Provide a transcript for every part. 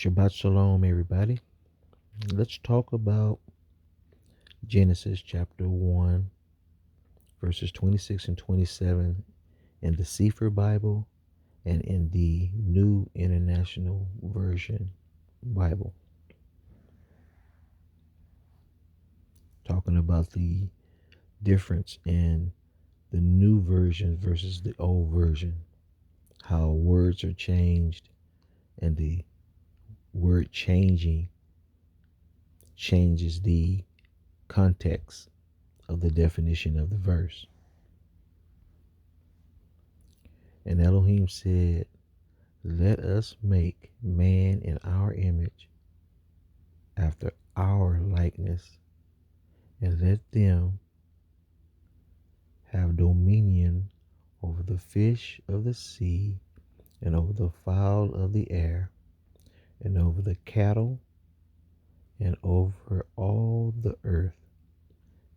Shabbat Shalom, everybody. Let's talk about Genesis chapter 1, verses 26 and 27 in the Sefer Bible and in the New International Version Bible. Talking about the difference in the new version versus the old version. How words are changed and the word changing changes the context of the definition of the verse. And Elohim said, "Let us make man in our image, after our likeness, and let them have dominion over the fish of the sea, and over the fowl of the air, and over the cattle, and over all the earth,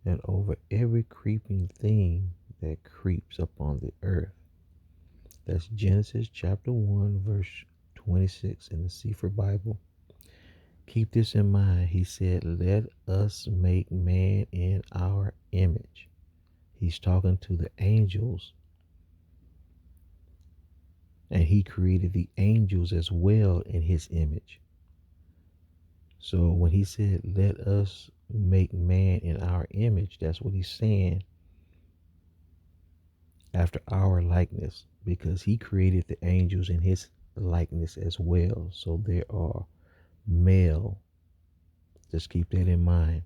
and over every creeping thing that creeps upon the earth." That's Genesis chapter 1, verse 26 in the Sefer Bible. Keep this in mind. He said, "Let us make man in our image." He's talking to the angels. And he created the angels as well in his image. So when he said, "Let us make man in our image," that's what he's saying. After our likeness, because he created the angels in his likeness as well. So they are male. Just keep that in mind.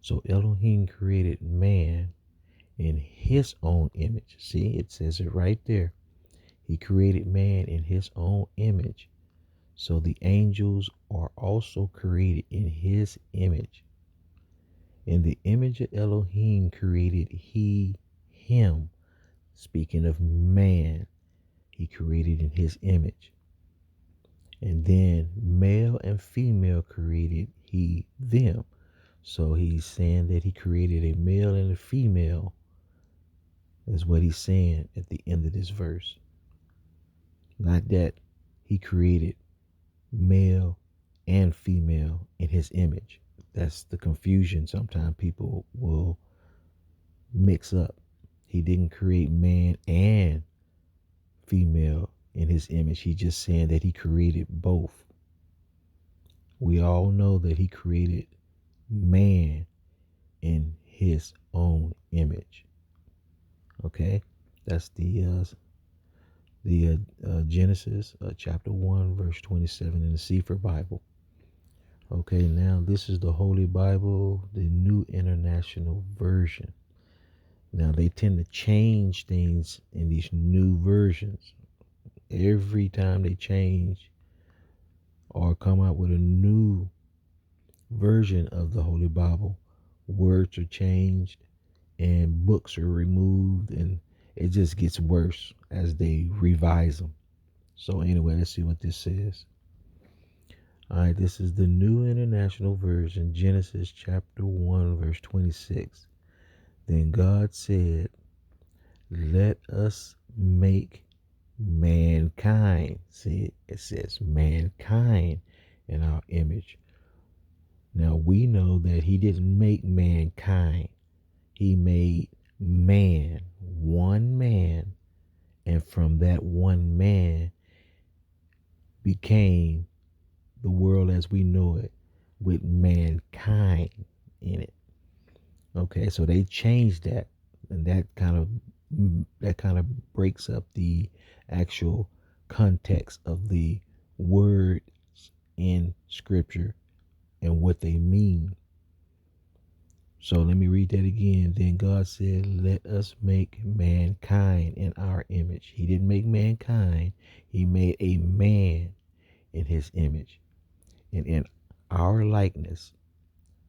So Elohim created man in his own image. See, it says it right there. He created man in his own image. So the angels are also created in his image. In the image of Elohim created he him. Speaking of man, he created in his image. And then male and female created he them. So he's saying that he created a male and a female. Is what he's saying at the end of this verse. Not that he created male and female in his image. That's the confusion sometimes people will mix up. He didn't create man and female in his image. He's just saying that he created both. We all know that he created man in his own image. Okay, that's the Genesis chapter 1 verse 27 in the Sefer Bible. Okay, now this is the Holy Bible, the New International Version. Now they tend to change things in these new versions. Every time they change or come out with a new version of the Holy Bible, words are changed and books are removed, and it just gets worse as they revise them. So anyway, let's see what this says. All right, this is the New International Version, Genesis chapter 1, verse 26. Then God said, "Let us make mankind." See, it says mankind in our image. Now we know that he didn't make mankind. He made man, one man, and from that one man became the world as we know it, with mankind in it. Okay, so they changed that, and that kind of breaks up the actual context of the words in Scripture and what they mean. So let me read that again. Then God said, "Let us make mankind in our image." He didn't make mankind. He made a man in his image and in our likeness,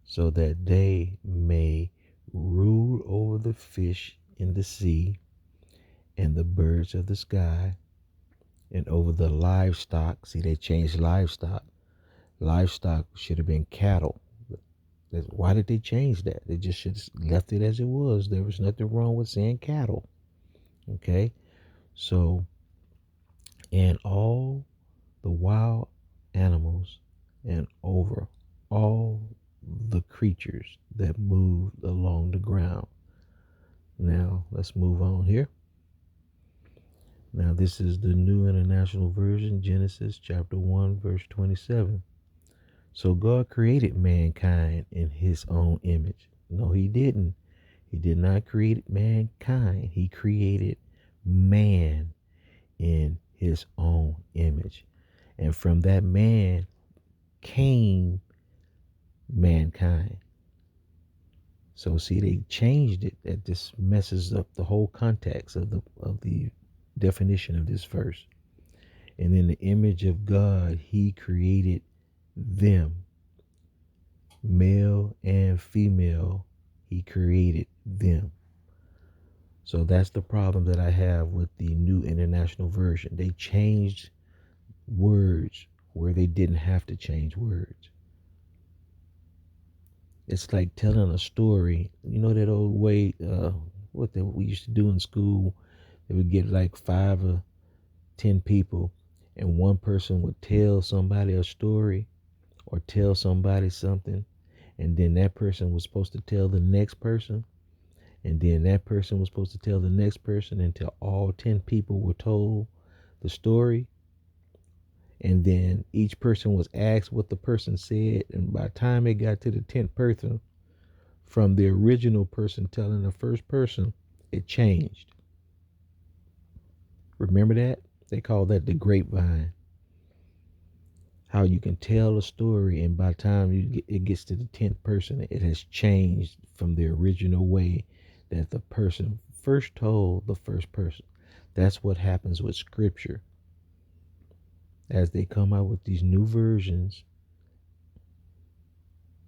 so that they may rule over the fish in the sea and the birds of the sky and over the livestock. See, they changed livestock. Livestock should have been cattle. Why did they change that? They just should have left it as it was. There was nothing wrong with saying cattle. Okay, so and all the wild animals, and over all the creatures that moved along the ground. Now, let's move on here. Now, this is the New International Version, Genesis chapter 1, verse 27. So God created mankind in his own image. No, he didn't. He did not create mankind. He created man in his own image. And from that man came mankind. So see, they changed it. That just messes up the whole context of the definition of this verse. And in the image of God, he created them, male and female. He created them. So that's the problem that I have with the New International Version. They changed words where they didn't have to change words. It's like telling a story. You know that old way, we used to do in school? They would get like 5 or 10 people, and one person would tell somebody a story or tell somebody something, and then that person was supposed to tell the next person, and then that person was supposed to tell the next person until all 10 people were told the story. And then each person was asked what the person said, and by the time it got to the 10th person, from the original person telling the first person, it changed. Remember that? They call that the grapevine. How you can tell a story, and by the time it gets to the 10th person, it has changed from the original way that the person first told the first person. That's what happens with scripture. As they come out with these new versions,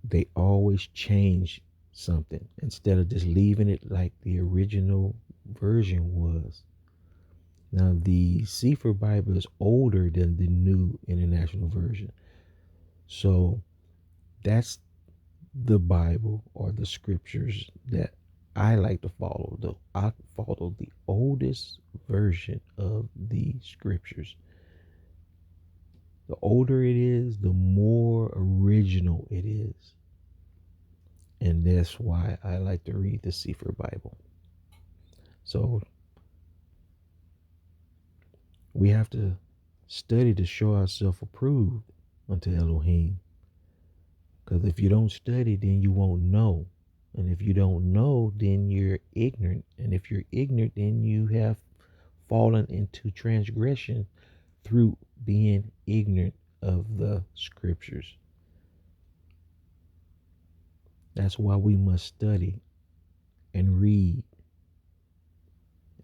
they always change something instead of just leaving it like the original version was. Now, the Sefer Bible is older than the New International Version. So that's the Bible or the scriptures that I like to follow. I follow the oldest version of the scriptures. The older it is, the more original it is. And that's why I like to read the Sefer Bible. So we have to study to show ourselves approved unto Elohim. Because if you don't study, then you won't know. And if you don't know, then you're ignorant. And if you're ignorant, then you have fallen into transgression through being ignorant of the scriptures. That's why we must study and read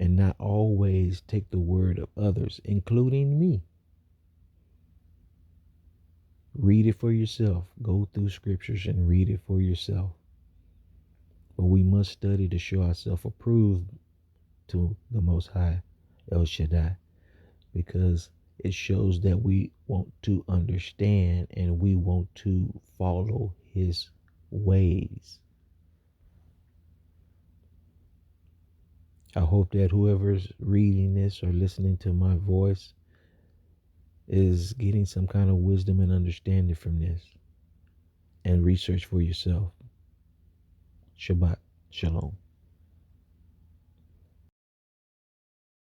and not always take the word of others, including me. Read it for yourself. Go through scriptures and read it for yourself. But we must study to show ourselves approved to the Most High, El Shaddai, because it shows that we want to understand and we want to follow his ways. I hope that whoever's reading this or listening to my voice is getting some kind of wisdom and understanding from this. And research for yourself. Shabbat Shalom.